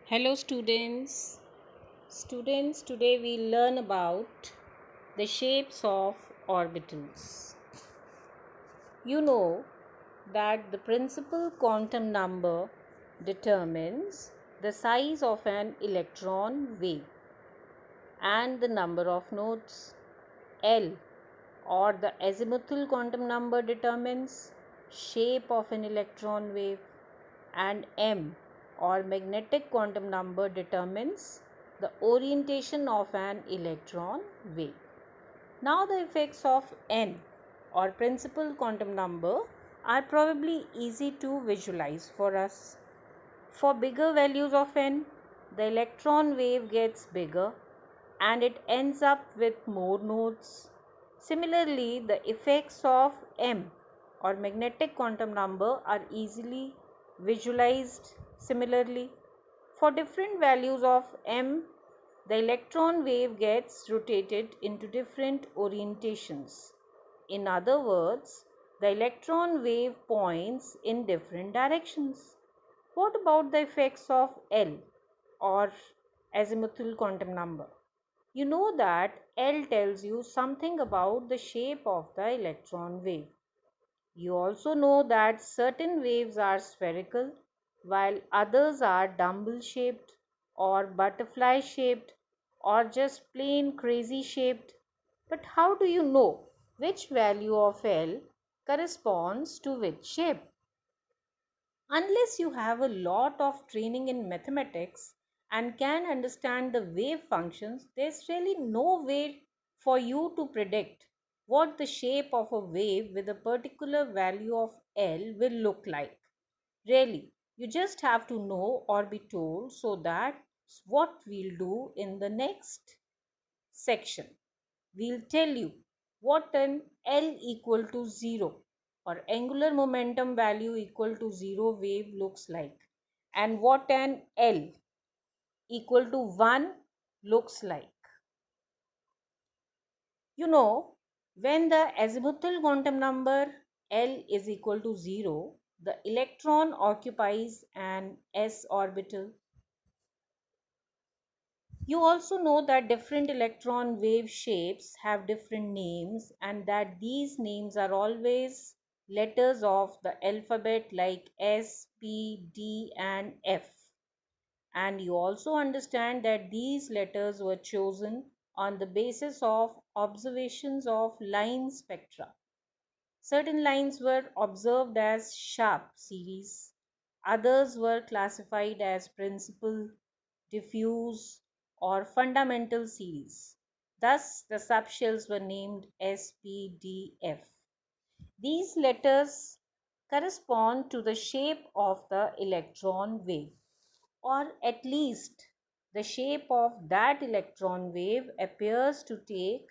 Hello students. Students, today we learn about the shapes of orbitals. You know that the principal quantum number determines the size of an electron wave and the number of nodes. L or the azimuthal quantum number determines shape of an electron wave, and M or magnetic quantum number determines the orientation of an electron wave. Now the effects of N or principal quantum number are probably easy to visualize for us. For bigger values of N, the electron wave gets bigger and it ends up with more nodes. Similarly, the effects of M or magnetic quantum number are easily visualized similarly. For different values of M, the electron wave gets rotated into different orientations. In other words, the electron wave points in different directions. What about the effects of L or azimuthal quantum number? You know that L tells you something about the shape of the electron wave. You also know that certain waves are spherical while others are dumbbell shaped or butterfly shaped or just plain crazy shaped. But how do you know which value of L corresponds to which shape? Unless you have a lot of training in mathematics and can understand the wave functions, there's really no way for you to predict what the shape of a wave with a particular value of L will look like. Really, you just have to know or be told, so that's what we'll do in the next section. We'll tell you what an L equal to 0 or angular momentum value equal to 0 wave looks like, and what an L equal to 1 looks like. You know, when the azimuthal quantum number L is equal to 0, the electron occupies an s orbital. You also know that different electron wave shapes have different names and that these names are always letters of the alphabet like S, P, D, and F. And you also understand that these letters were chosen on the basis of observations of line spectra. Certain lines were observed as sharp series, others were classified as principal, diffuse, or fundamental series. Thus, the subshells were named S, P, D, F. These letters correspond to the shape of the electron wave, or at least the shape of that electron wave appears to take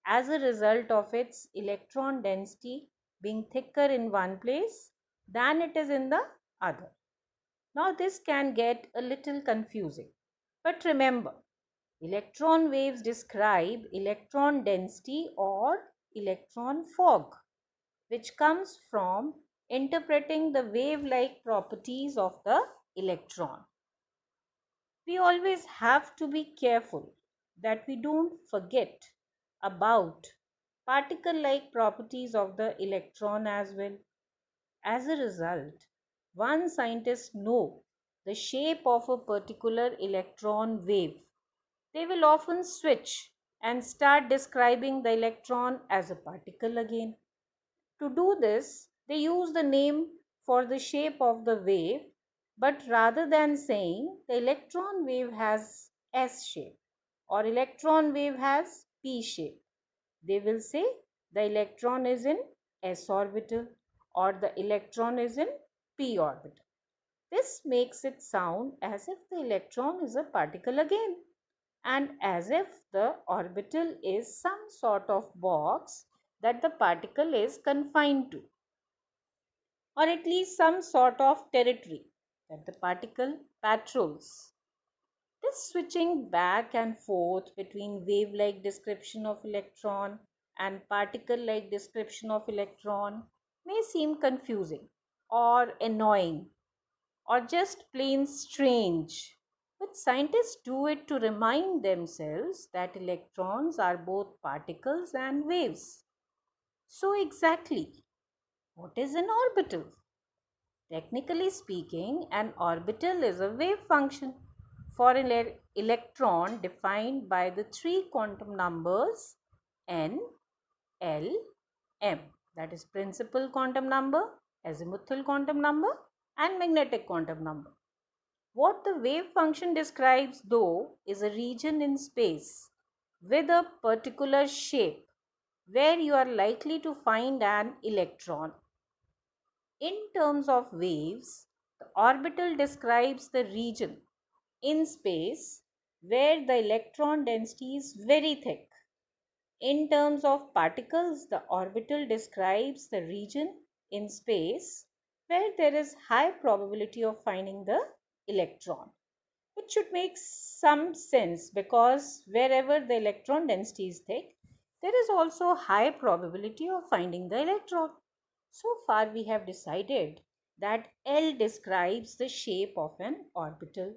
as a result of its electron density being thicker in one place than it is in the other. Now, this can get a little confusing, but remember, electron waves describe electron density or electron fog, which comes from interpreting the wave-like properties of the electron. We always have to be careful that we don't forget about particle-like properties of the electron as well. As a result, one scientist know the shape of a particular electron wave. They will often switch and start describing the electron as a particle again. To do this, they use the name for the shape of the wave, but rather than saying the electron wave has S shape or electron wave has P shape, they will say the electron is in S orbital or the electron is in P orbital. This makes it sound as if the electron is a particle again, and as if the orbital is some sort of box that the particle is confined to, or at least some sort of territory that the particle patrols. This switching back and forth between wave-like description of electron and particle-like description of electron may seem confusing or annoying or just plain strange. But scientists do it to remind themselves that electrons are both particles and waves. So, exactly, what is an orbital? Technically speaking, an orbital is a wave function for an electron defined by the three quantum numbers n, l, m. That is principal quantum number, azimuthal quantum number, and magnetic quantum number. What the wave function describes, though, is a region in space with a particular shape where you are likely to find an electron. In terms of waves, the orbital describes the region in space where the electron density is very thick. In terms of particles, the orbital describes the region in space where there is high probability of finding the electron. It should make some sense because wherever the electron density is thick, there is also high probability of finding the electron. So far we have decided that L describes the shape of an orbital,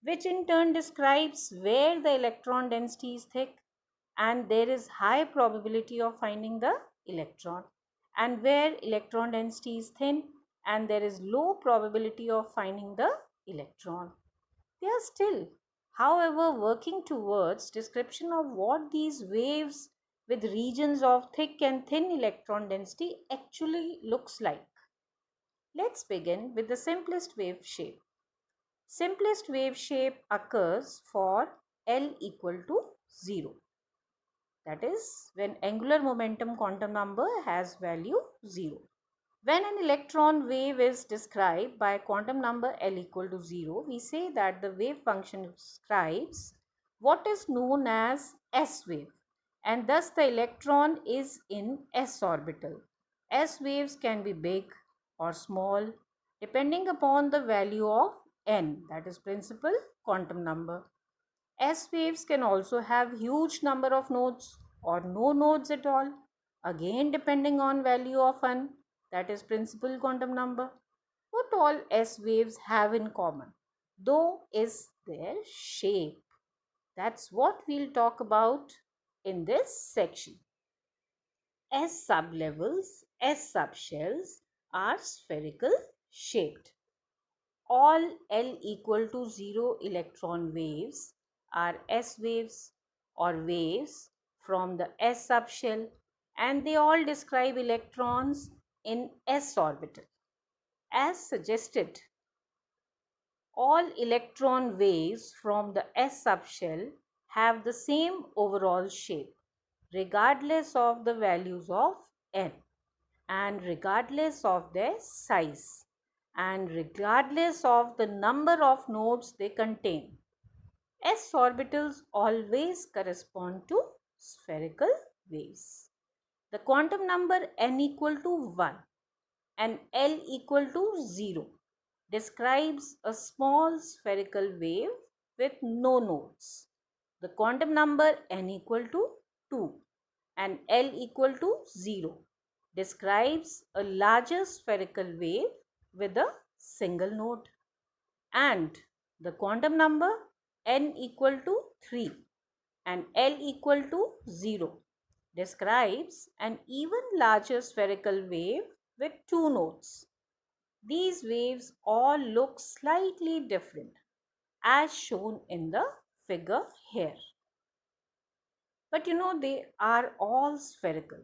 which in turn describes where the electron density is thick and there is high probability of finding the electron, and where electron density is thin and there is low probability of finding the electron. They are still, however, working towards description of what these waves with regions of thick and thin electron density actually looks like. Let's begin with the simplest wave shape. Simplest wave shape occurs for L equal to 0. That is when angular momentum quantum number has value 0. When an electron wave is described by quantum number L equal to 0, we say that the wave function describes what is known as S wave, and thus the electron is in S orbital. S waves can be big or small depending upon the value of n, that is principal quantum number. S waves can also have huge number of nodes or no nodes at all, again depending on value of n, that is principal quantum number. What all S waves have in common, though, is their shape. That's what we'll talk about in this section. S sublevels, S subshells are spherical shaped. All L equal to 0 electron waves are S waves or waves from the S subshell, and they all describe electrons in S orbital. As suggested, all electron waves from the S subshell have the same overall shape regardless of the values of n, and regardless of their size, and regardless of the number of nodes they contain. S orbitals always correspond to spherical waves. The quantum number n equal to 1 and L equal to 0 describes a small spherical wave with no nodes. The quantum number n equal to 2 and L equal to 0 describes a larger spherical wave with a single node. And the quantum number n equal to 3 and L equal to 0 describes an even larger spherical wave with two nodes. These waves all look slightly different as shown in the figure here. But they are all spherical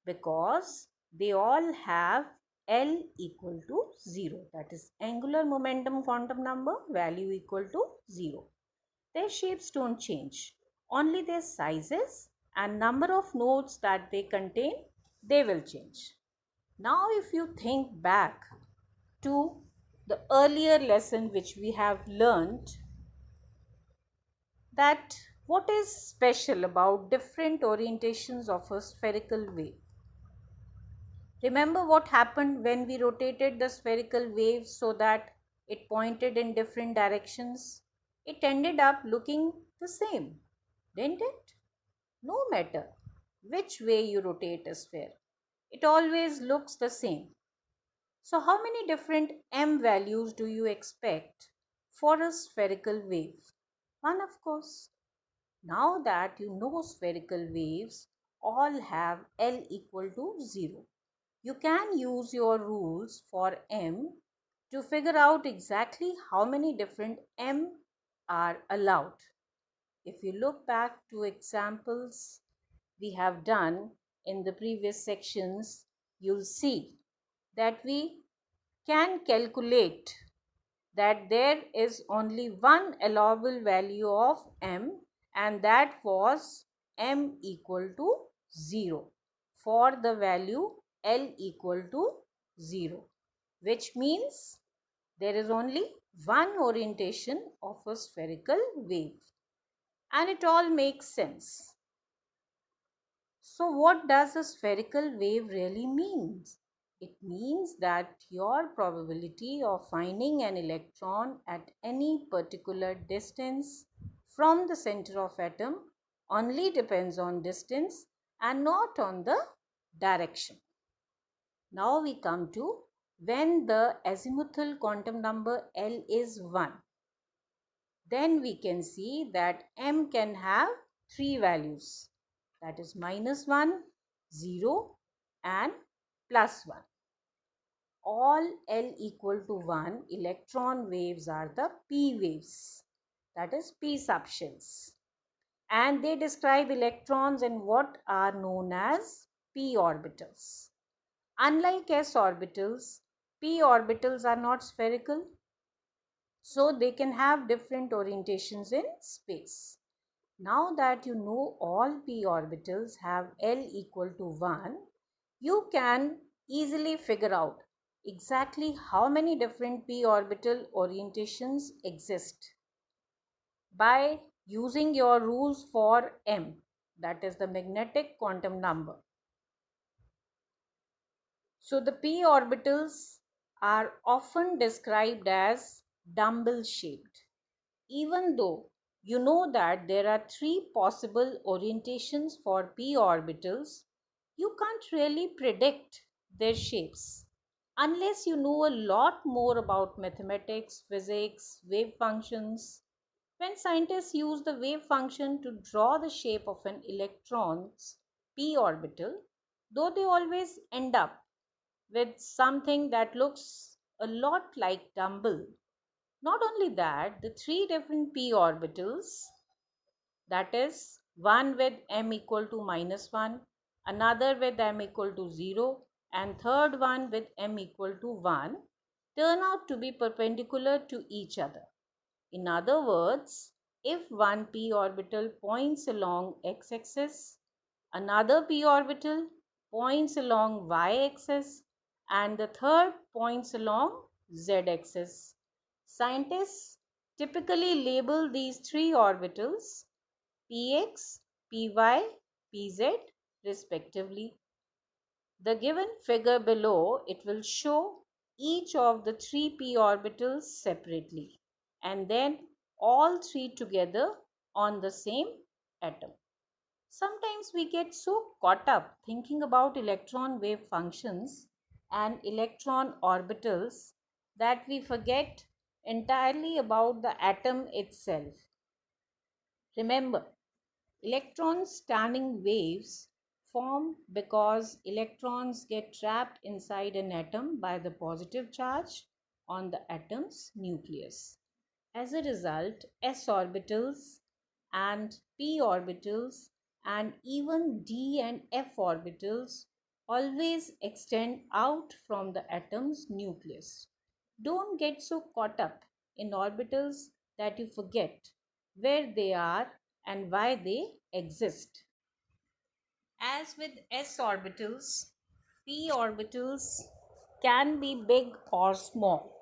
because they all have L equal to 0, that is angular momentum quantum number value equal to 0. Their shapes don't change, only their sizes and number of nodes that they contain, they will change. Now if you think back to the earlier lesson which we have learned, that what is special about different orientations of a spherical wave. Remember what happened when we rotated the spherical wave so that it pointed in different directions? It ended up looking the same, didn't it? No matter which way you rotate a sphere, it always looks the same. So how many different m values do you expect for a spherical wave? 1, of course. Now that you know spherical waves all have L equal to 0, you can use your rules for M to figure out exactly how many different M are allowed. If you look back to examples we have done in the previous sections, you'll see that we can calculate that there is only one allowable value of M, and that was M equal to 0 for the value L equal to 0, which means there is only one orientation of a spherical wave, and it all makes sense. So what does a spherical wave really mean? It means that your probability of finding an electron at any particular distance from the center of atom only depends on distance and not on the direction. Now we come to when the azimuthal quantum number L is 1. Then we can see that M can have three values, that is -1, 0 and +1. All L equal to 1 electron waves are the p waves, that is p subshells, and they describe electrons in what are known as p orbitals. Unlike s orbitals, p orbitals are not spherical, so they can have different orientations in space. Now that you know all p orbitals have L equal to 1, you can easily figure out exactly how many different p orbital orientations exist by using your rules for M, that is the magnetic quantum number. So the p orbitals are often described as dumbbell shaped. Even though you know that there are three possible orientations for p orbitals, you can't really predict their shapes unless you know a lot more about mathematics, physics, wave functions. When scientists use the wave function to draw the shape of an electron's p orbital, though they always end up with something that looks a lot like dumbbell. Not only that, the three different p orbitals, that is one with m equal to -1, another with m equal to 0, and third one with m equal to 1, turn out to be perpendicular to each other. In other words, if one p orbital points along x-axis, another p orbital points along y-axis, and the third points along z-axis. Scientists typically label these three orbitals px, py, pz respectively. The given figure below, it will show each of the three p orbitals separately and then all three together on the same atom. Sometimes we get so caught up thinking about electron wave functions and electron orbitals that we forget entirely about the atom itself. Remember, electron standing waves form because electrons get trapped inside an atom by the positive charge on the atom's nucleus. As a result, s orbitals and p orbitals and even d and f orbitals always extend out from the atom's nucleus. Don't get so caught up in orbitals that you forget where they are and why they exist. As with s orbitals, p orbitals can be big or small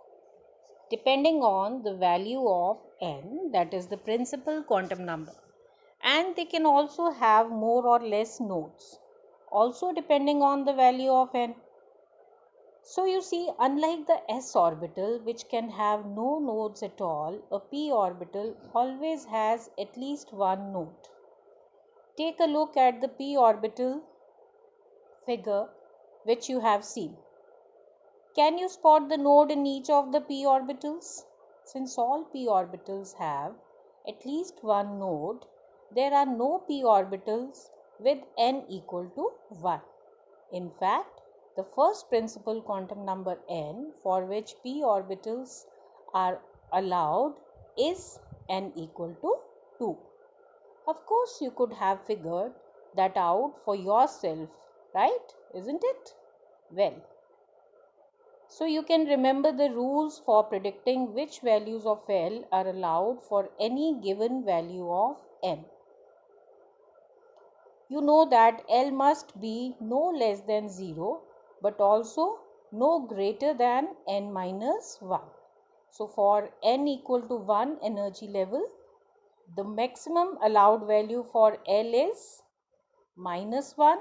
depending on the value of n, that is the principal quantum number, and they can also have more or less nodes, also depending on the value of n. So you see, unlike the s orbital, which can have no nodes at all, a p orbital always has at least one node. Take a look at the p orbital figure which you have seen. Can you spot the node in each of the p orbitals? since all p orbitals have at least one node, there are no p orbitals with n equal to 1. In fact, the first principal quantum number n for which p orbitals are allowed is n equal to 2. Of course, you could have figured that out for yourself, right? Isn't it? Well, so you can remember the rules for predicting which values of L are allowed for any given value of n. You know that L must be no less than 0 but also no greater than n minus 1. So for n equal to 1 energy level, the maximum allowed value for L is minus 1,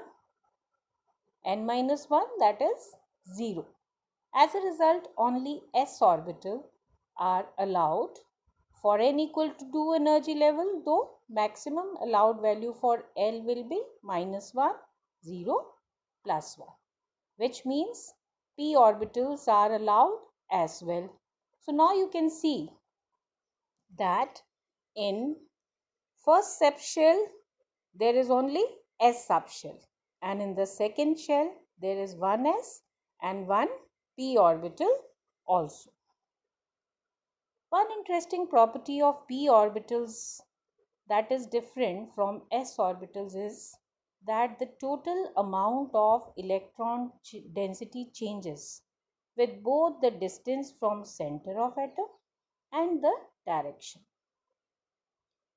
n minus 1, that is 0. As a result, only s orbital are allowed for n equal to 2 energy level, though maximum allowed value for L will be minus 1, 0, plus 1, which means p orbitals are allowed as well. So now you can see that in first subshell there is only s subshell, and in the second shell there is one s and one p orbital also. One interesting property of p orbitals that is different from s orbitals is that the total amount of electron density changes with both the distance from center of atom and the direction.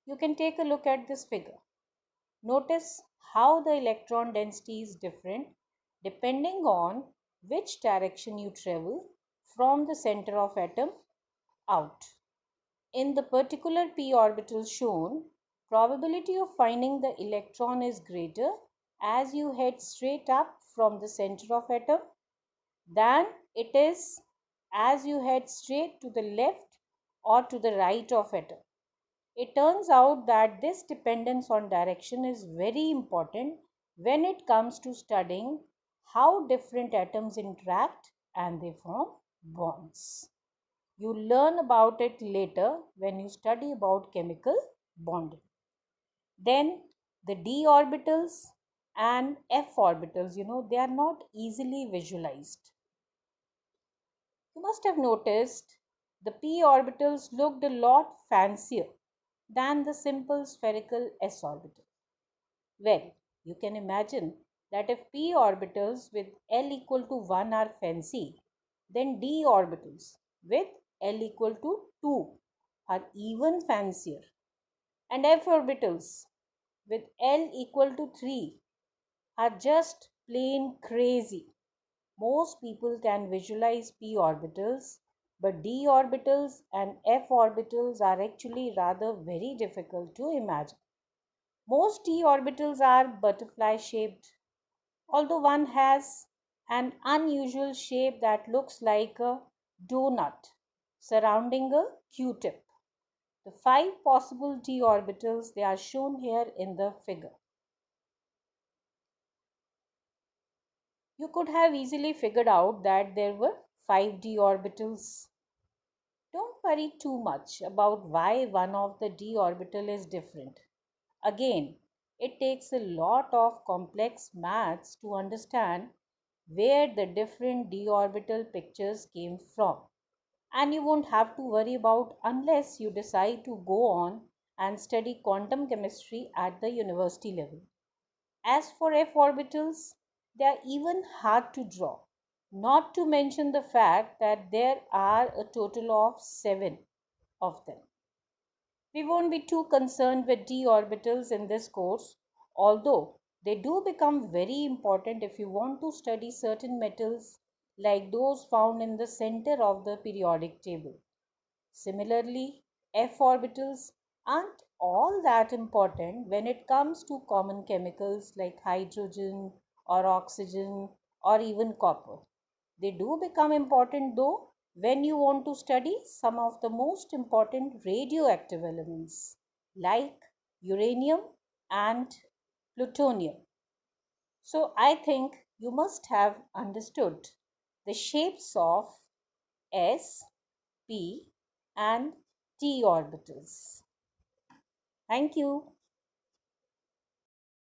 You can take a look at this figure. Notice how the electron density is different depending on which direction you travel from the center of atom out. In the particular p orbital shown, probability of finding the electron is greater as you head straight up from the center of atom than it is as you head straight to the left or to the right of atom. It turns out that this dependence on direction is very important when it comes to studying how different atoms interact and they form bonds. You learn about it later when you study about chemical bonding. Then the d orbitals and f orbitals, they are not easily visualized. You must have noticed the p orbitals looked a lot fancier than the simple spherical s orbital. Well, you can imagine that if p orbitals with L equal to 1 are fancy, then d orbitals with L equal to 2 are even fancier, and f orbitals with L equal to 3 are just plain crazy. Most people can visualize p orbitals, but d orbitals and f orbitals are actually rather very difficult to imagine. Most d orbitals are butterfly shaped, although one has an unusual shape that looks like a donut surrounding a q-tip. The five possible d orbitals, they are shown here in the figure. You could have easily figured out that there were 5 d orbitals. Don't worry too much about why one of the d orbital is different. Again, it takes a lot of complex maths to understand where the different d orbital pictures came from. And you won't have to worry about unless you decide to go on and study quantum chemistry at the university level. As for f orbitals, they are even hard to draw, not to mention the fact that there are a total of 7 of them. We won't be too concerned with d orbitals in this course, although they do become very important if you want to study certain metals like those found in the center of the periodic table. Similarly, f orbitals aren't all that important when it comes to common chemicals like hydrogen or oxygen or even copper. They do become important though when you want to study some of the most important radioactive elements like uranium and plutonium. So I think you must have understood the shapes of S, P and t orbitals. Thank you.